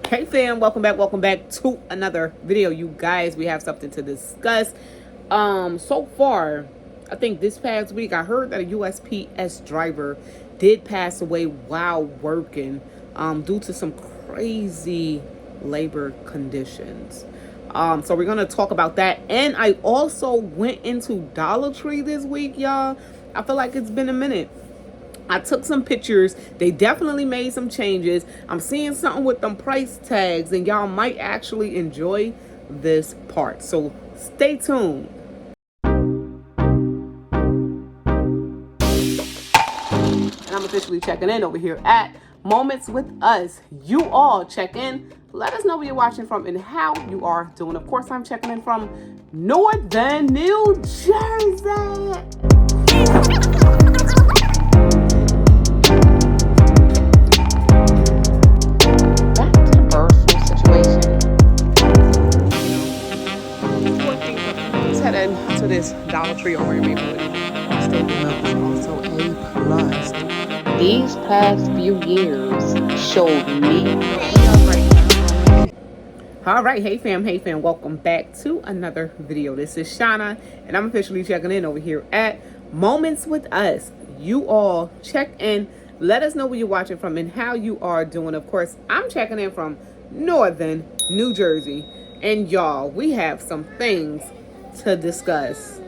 Hey fam, welcome back to another video. You guys, we have something to discuss. So far, I think this past week I heard that a USPS driver did pass away while working due to some crazy labor conditions. So we're gonna talk about that. And I also went into Dollar Tree this week, y'all. I feel like it's been a minute. I took some pictures. They definitely made some changes. I'm seeing something with them price tags, and y'all might actually enjoy this part. So stay tuned. And I'm officially checking in over here at Moments with Us. You all check in. Let us know where you're watching from and how you are doing. Of course, I'm checking in from Northern New Jersey. To this Dollar Tree over in Maplewood. Also a plus. These past few years showed me. All right, hey fam, welcome back to another video. This is Shauna, and I'm officially checking in over here at Moments with Us. You all check in. Let us know where you're watching from and how you are doing. Of course, I'm checking in from Northern New Jersey, and y'all, we have some things to discuss.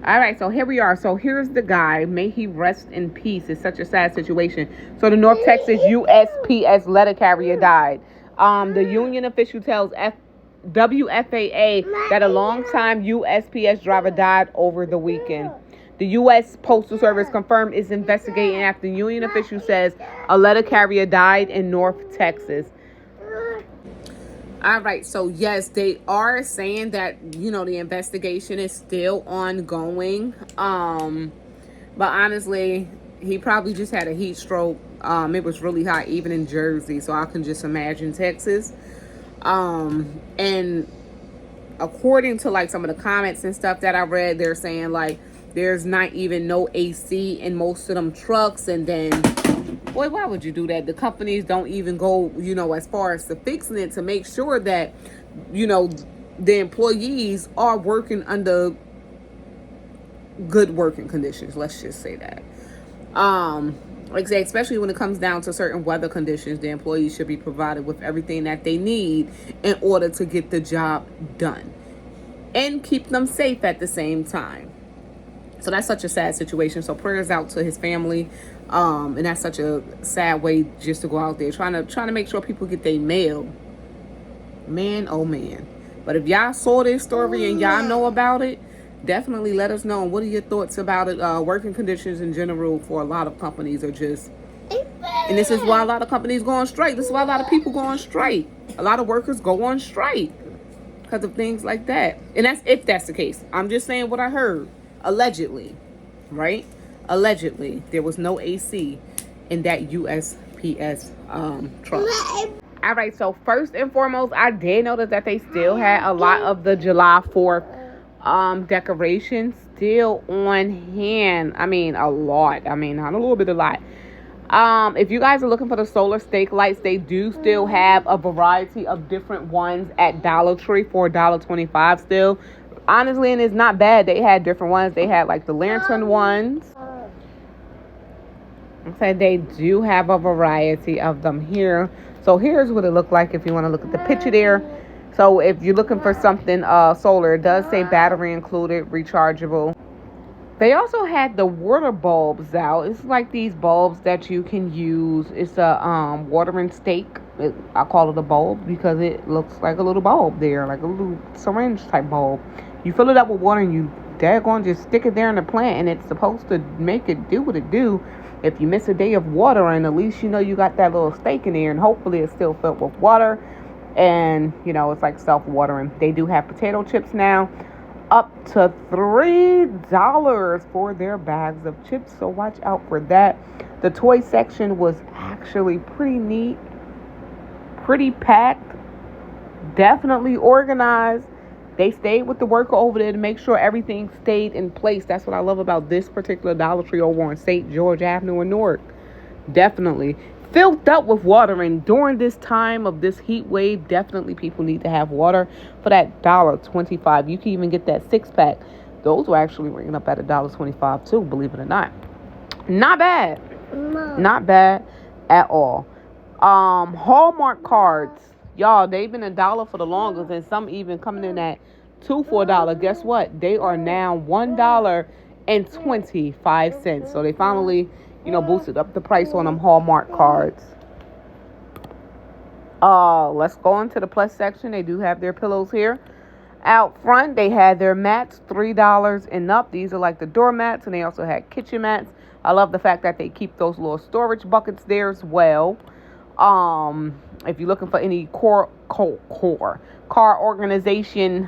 All right, so here we are. So here's the guy. May he rest in peace. It's such a sad situation. So the North Texas USPS letter carrier died. The union official tells WFAA that a longtime USPS driver died over the weekend. The U.S. Postal Service confirmed it's investigating after the union official says a letter carrier died in North Texas. All right, so yes, they are saying that, the investigation is still ongoing. But honestly, he probably just had a heat stroke. It was really hot, even in Jersey, so I can just imagine Texas. And according to like some of the comments and stuff that I read, they're saying like there's not even no AC in most of them trucks, and then boy, why would you do that? The companies don't even go, as far as to fixing it to make sure that, the employees are working under good working conditions. Let's just say that. Like I say, especially when it comes down to certain weather conditions, the employees should be provided with everything that they need in order to get the job done and keep them safe at the same time. So that's such a sad situation. So prayers out to his family. And that's such a sad way just to go out there trying to make sure people get their mail. Man, oh man. But if y'all saw this story and y'all know about it, definitely let us know. What are your thoughts about it? Working conditions in general for a lot of companies are just, and this is why a lot of companies go on strike. This is why a lot of people go on strike. A lot of workers go on strike because of things like that. And that's if that's the case. I'm just saying what I heard. Allegedly, right? Allegedly, there was no AC in that USPS truck. All right, so first and foremost, I did notice that they still had a lot of the July 4th decorations still on hand. I mean, a lot. I mean, not a little bit, a lot. If you guys are looking for the solar stake lights, they do still have a variety of different ones at Dollar Tree for $1.25 still. Honestly, and it's not bad. They had different ones. They had like the lantern ones. So they do have a variety of them here. So here's what it looked like if you want to look at the picture there. So if you're looking for something solar, it does say battery included, rechargeable. They also had the water bulbs out. It's like these bulbs that you can use. It's a watering stake. I call it a bulb because it looks like a little bulb there, like a little syringe type bulb. You fill it up with water and you daggone just stick it there in the plant, and it's supposed to make it do what it do. If you miss a day of watering, at least you got that little stake in there, and hopefully it's still filled with water. And it's like self-watering. They do have potato chips now, up to $3 for their bags of chips, so watch out for that. The toy section was actually pretty neat, pretty packed, definitely organized. They stayed with the worker over there to make sure everything stayed in place. That's what I love about this particular Dollar Tree over on St. George Avenue in Newark. Definitely. filled up with water. And during this time of this heat wave, definitely people need to have water for that $1.25. You can even get that 6-pack. Those were actually ringing up at $1.25 too, believe it or not. Not bad. Not bad at all. Hallmark cards, y'all, they've been $1 for the longest, and some even coming in at $2 for $1. Guess what? They are now $1.25. So they finally, boosted up the price on them Hallmark cards. Let's go into the plus section. They do have their pillows here. Out front, they had their mats, $3 and up. These are like the doormats, and they also had kitchen mats. I love the fact that they keep those little storage buckets there as well. If you're looking for any car organization,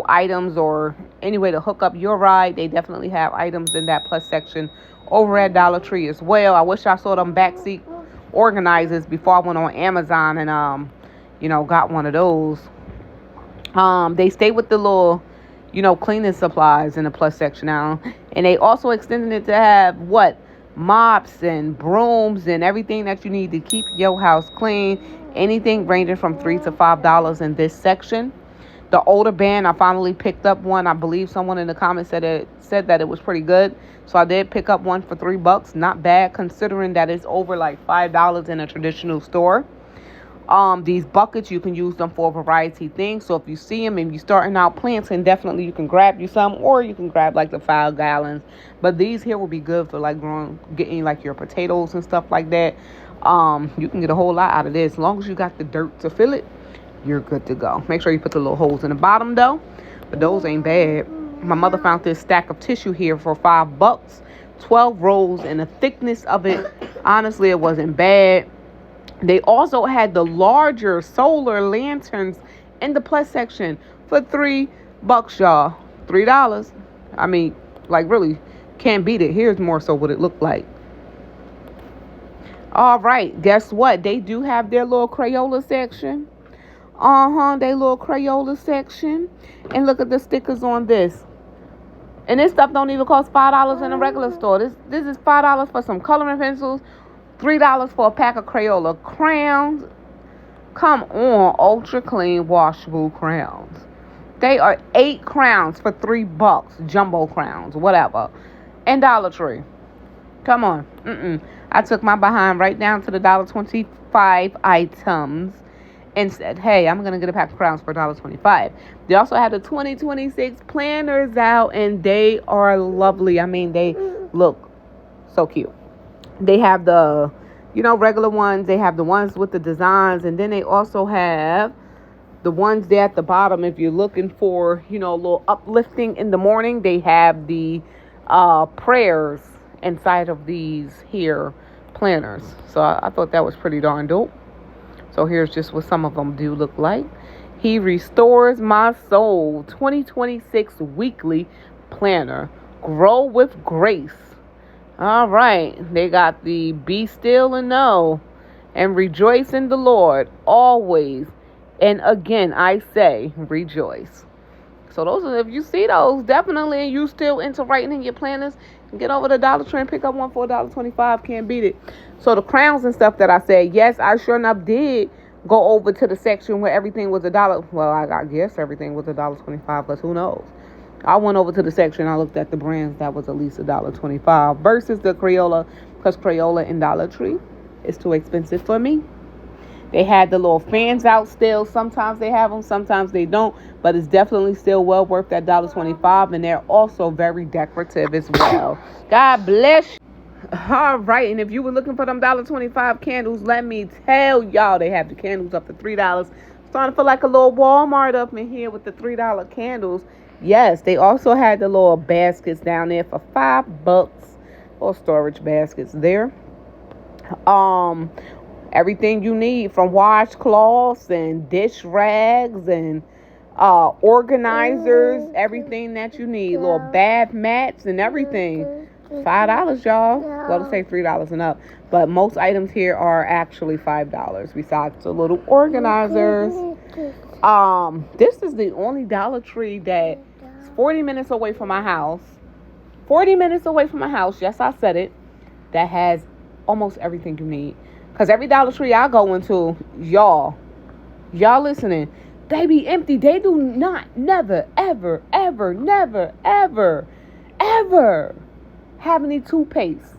items or any way to hook up your ride, they definitely have items in that plus section over at Dollar Tree as well. I wish I saw them backseat organizers before I went on Amazon and, got one of those. They stay with the little, cleaning supplies in the plus section now. And they also extended it to have mops and brooms and everything that you need to keep your house clean. Anything ranging from $3 to $5 in this section. The older band, I finally picked up one. I believe someone in the comments said that it was pretty good. So I did pick up one for $3. Not bad considering that it's over like $5 in a traditional store. These buckets, you can use them for a variety of things. So if you see them and you're starting out planting, definitely you can grab you some, or you can grab like the 5 gallons. But these here will be good for like getting like your potatoes and stuff like that. You can get a whole lot out of this. As long as you got the dirt to fill it, you're good to go. Make sure you put the little holes in the bottom though. But those ain't bad. My mother found this stack of tissue here for $5. 12 rolls, and the thickness of it, honestly, it wasn't bad. They also had the larger solar lanterns in the plus section for $3, y'all. $3. I mean, like really can't beat it. Here's more so what it looked like. All right, guess what? They do have their little Crayola section. They little Crayola section. And look at the stickers on this. And this stuff don't even cost $5 in a regular store. This is $5 for some coloring pencils. $3 for a pack of Crayola crayons. Come on, ultra clean washable crayons. They are 8 crowns for $3. Jumbo crowns, whatever. And Dollar Tree. Come on. I took my behind right down to the $1.25 items and said, hey, I'm going to get a pack of crowns for $1.25. They also have the 2026 planners out, and they are lovely. I mean, they look so cute. They have the, regular ones. They have the ones with the designs. And then they also have the ones there at the bottom. If you're looking for, a little uplifting in the morning, they have the prayers inside of these here planners. So I thought that was pretty darn dope. So here's just what some of them do look like. He Restores My Soul 2026 Weekly Planner. Grow with Grace. All right. They got the Be Still and Know and Rejoice in the Lord always. And again, I say rejoice. So those are, if you see those, definitely, and you still into writing in your planners, get over to Dollar Tree and pick up one for $1.25. Can't beat it. So the crowns and stuff that I said, yes, I sure enough did go over to the section where everything was $1. Well, I guess everything was $1.25, but who knows? I went over to the section. I looked at the brands that was at least $1.25 versus the Crayola, because Crayola in Dollar Tree is too expensive for me. They had the little fans out still. Sometimes they have them, sometimes they don't. But it's definitely still well worth that $1.25. And they're also very decorative as well. God bless you. All right. And if you were looking for them $1.25 candles, let me tell y'all, they have the candles up to $3. Starting to feel like a little Walmart up in here with the $3 candles. Yes, they also had the little baskets down there for $5. Little storage baskets there. Everything you need, from washcloths and dish rags and organizers, everything that you need, little bath mats and everything. $5, y'all. Well, to say $3 and up, but most items here are actually $5 besides the little organizers. This is the only Dollar Tree that's 40 minutes away from my house. 40 minutes away from my house. Yes, I said it. That has almost everything you need. Because every Dollar Tree I go into, y'all listening, they be empty. They do not, never, ever, ever, never, ever, ever have any toothpaste,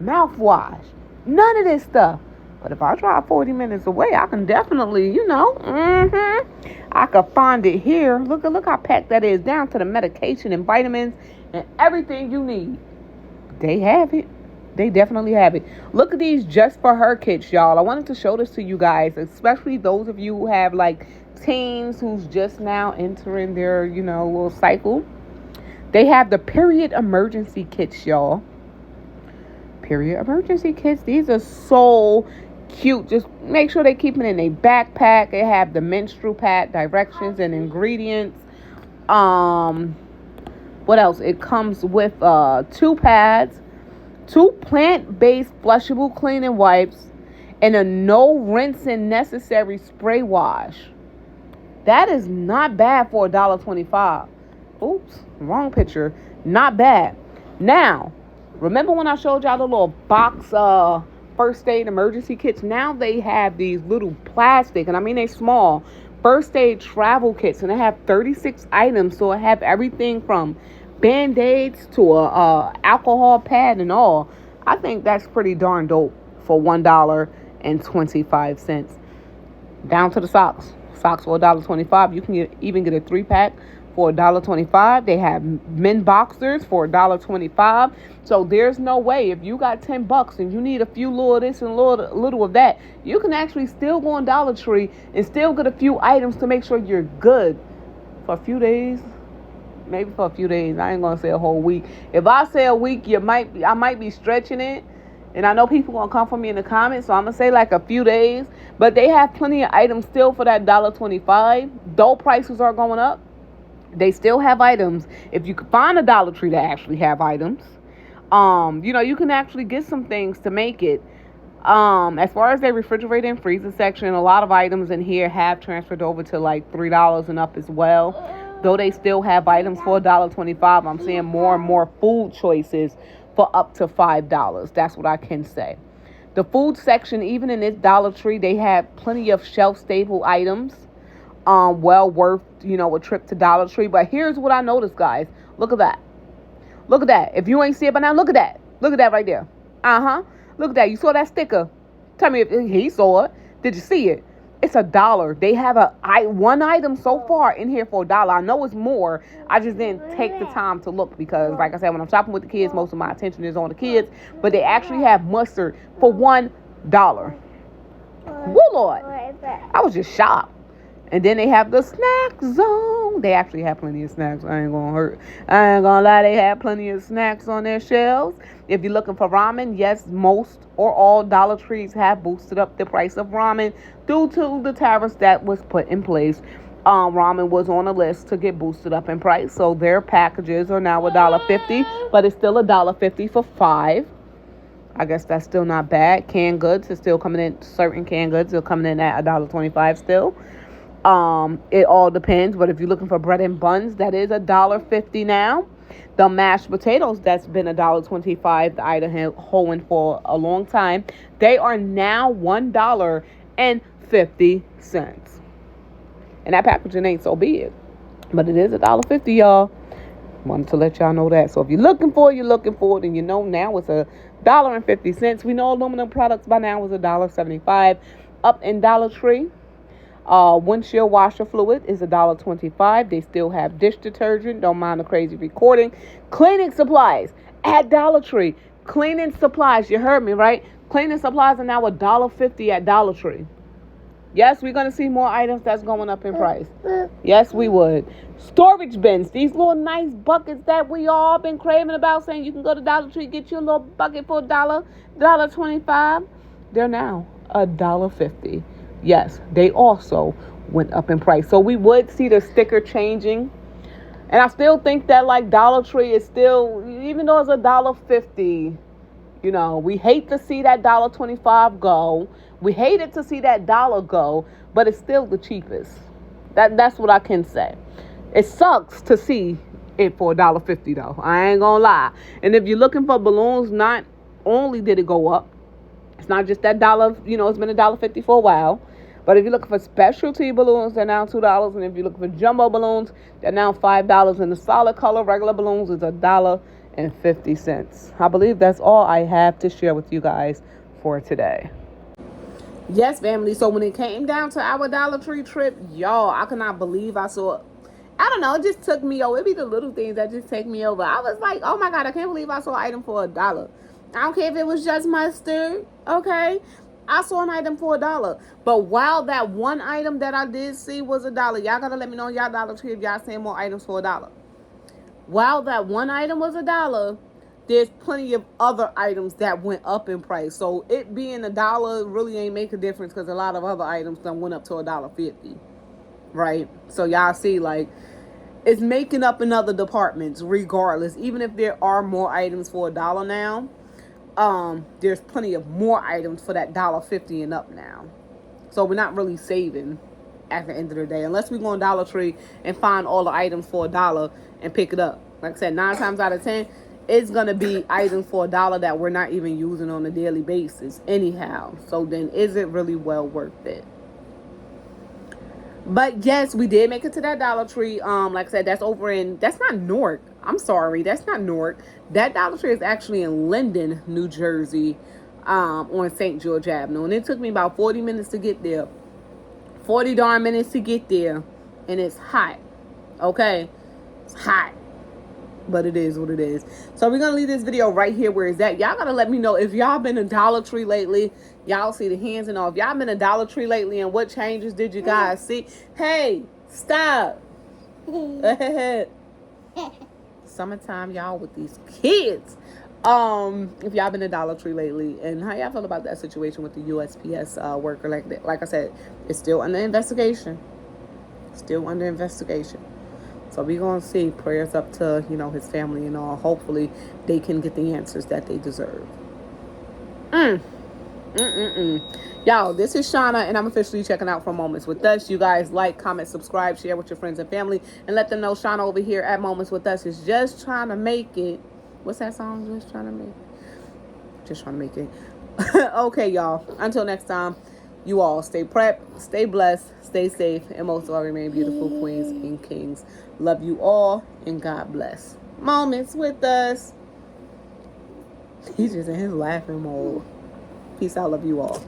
mouthwash, none of this stuff. But if I drive 40 minutes away, I can definitely, I could find it here. Look how packed that is, down to the medication and vitamins and everything you need. They have it. They definitely have it. Look at these just for her kits, y'all. I wanted to show this to you guys, especially those of you who have like teens who's just now entering their, little cycle. They have the period emergency kits, y'all. Period emergency kits. These are so cute. Just make sure they keep it in a backpack. They have the menstrual pad directions and ingredients. What else? It comes with 2 pads, 2 plant-based flushable cleaning wipes, and a no rinsing necessary spray wash. That is not bad for $1.25. Oops, wrong picture. Not bad. Now, remember when I showed y'all the little box first aid emergency kits? Now they have these little plastic, and I mean they small, first aid travel kits, and they have 36 items. So I have everything from Band-Aids to a alcohol pad and all. I think that's pretty darn dope for $1.25. Down to the socks. Socks for $1.25. You can even get a 3-pack for $1.25. They have men boxers for $1.25. So there's no way, if you got $10 and you need a few little of this and a little of that, you can actually still go on Dollar Tree and still get a few items to make sure you're good for a few days. Maybe for a few days. I ain't gonna say a whole week. If I say a week, I might be stretching it. And I know people gonna come for me in the comments, so I'm gonna say like a few days. But they have plenty of items still for that $1.25. Though prices are going up, they still have items. If you can find a Dollar Tree that actually have items, you can actually get some things to make it. As far as their refrigerator and freezer section, a lot of items in here have transferred over to like $3 and up as well. Though they still have items for $1.25, I'm seeing more and more food choices for up to $5. That's what I can say. The food section, even in this Dollar Tree, they have plenty of shelf-stable items. Well worth, a trip to Dollar Tree. But here's what I noticed, guys. Look at that. Look at that. If you ain't see it by now, look at that. Look at that right there. Look at that. You saw that sticker? Tell me if he saw it. Did you see it? It's $1. They have one item so far in here for $1. I know it's more. I just didn't take the time to look because, like I said, when I'm shopping with the kids, most of my attention is on the kids. But they actually have mustard for $1. Woo, Lord. I was just shocked. And then they have the snack zone. They actually have plenty of snacks. I ain't gonna lie. They have plenty of snacks on their shelves. If you're looking for ramen, yes, most or all Dollar Trees have boosted up the price of ramen due to the tariffs that was put in place. Ramen was on a list to get boosted up in price. So their packages are now $1.50, but it's still $1.50 for 5. I guess that's still not bad. Canned goods is still coming in. Certain canned goods are coming in at $1.25 still. It all depends, but if you're looking for bread and buns, that is $1.50 now. The mashed potatoes, that's been $1.25, the item holding for a long time, they are now $1.50. And that packaging ain't so big, but it is $1.50, y'all. Wanted to let y'all know that. So if you're looking for it, and you know now it's $1.50. We know aluminum products by now is $1.75 up in Dollar Tree. Windshield washer fluid is $1.25. They still have dish detergent. Don't mind the crazy recording. Cleaning supplies at Dollar Tree. Cleaning supplies. You heard me, right? Cleaning supplies are now $1.50 at Dollar Tree. Yes, we're going to see more items that's going up in price. Yes, we would. Storage bins. These little nice buckets that we all been craving about, saying you can go to Dollar Tree, get you a little bucket for $1.25. They're now $1.50. Yes, they also went up in price. So we would see the sticker changing. And I still think that like Dollar Tree is still, even though it's $1.50, we hate to see that $1.25 go. We hated to see that dollar go, but it's still the cheapest. That's what I can say. It sucks to see it for $1.50 though. I ain't gonna lie. And if you're looking for balloons, not only did it go up. It's not just that dollar, it's been $1.50 for a while. But if you're looking for specialty balloons, they're now $2. And if you're looking for jumbo balloons, they're now $5. And the solid color regular balloons is $1.50. I believe that's all I have to share with you guys for today. Yes, family. So when it came down to our Dollar Tree trip, y'all, I could not believe I saw. I don't know. It just took me over. It be the little things that just take me over. I was like, oh my God, I can't believe I saw an item for $1. I don't care if it was just mustard. Okay. I saw an item for $1. But while that one item that I did see was $1, y'all gotta let me know on y'all Dollar Tree if y'all seeing more items for $1. While that one item was $1, there's plenty of other items that went up in price. So it being $1 really ain't make a difference because a lot of other items done went up to $1.50. Right? So y'all see, like, it's making up in other departments regardless. Even if there are more items for $1 now, there's plenty of more items for that $1.50 and up now. So we're not really saving at the end of the day, unless we go on Dollar Tree and find all the items for $1 and pick it up. Like I said, 9 times out of 10, it's gonna be items for $1 that we're not even using on a daily basis anyhow. So then, is it really well worth it? But yes, we did make it to that Dollar Tree. Like I said, that's not Newark. I'm sorry, that's not Newark. That Dollar Tree is actually in Linden, New Jersey, on St. George Avenue. And it took me about 40 minutes to get there. 40 darn minutes to get there. And it's hot. Okay? It's hot. But it is what it is. So we're going to leave this video right here where it's at. Y'all got to let me know if y'all been to Dollar Tree lately. Y'all see the hands and all. If y'all been to Dollar Tree lately and what changes did you guys see? Hey, stop. Summertime, y'all, with these kids. If y'all been to Dollar Tree lately and how y'all feel about that situation with the USPS worker, like I said, it's still under investigation. So we're gonna see. Prayers up to his family and all. Hopefully they can get the answers that they deserve. Y'all, this is Shauna, and I'm officially checking out for Moments With Us. You guys like, comment, subscribe, share with your friends and family, and let them know Shauna over here at Moments With Us is just trying to make it. What's that song? Just trying to make it. Okay, y'all. Until next time, you all stay prepped, stay blessed, stay safe, and most of all, remain beautiful queens and kings. Love you all, and God bless. Moments With Us. He's just in his laughing mode. Peace out. Love you all.